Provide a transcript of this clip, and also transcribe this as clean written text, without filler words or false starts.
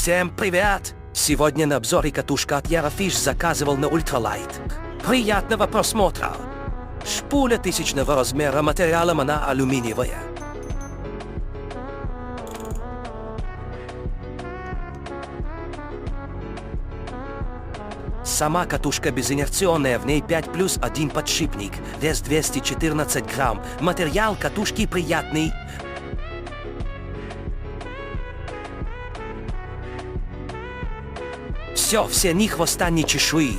Всем привет! Сегодня на обзоре катушка от Eurofish заказывал на ультралайт. Приятного просмотра! Шпуля 1000-го размера, материалом она алюминиевая. Сама катушка безинерционная, в ней 5 плюс 1 подшипник, вес 214 грамм, материал катушки приятный. Все ни хвоста, ни чешуи.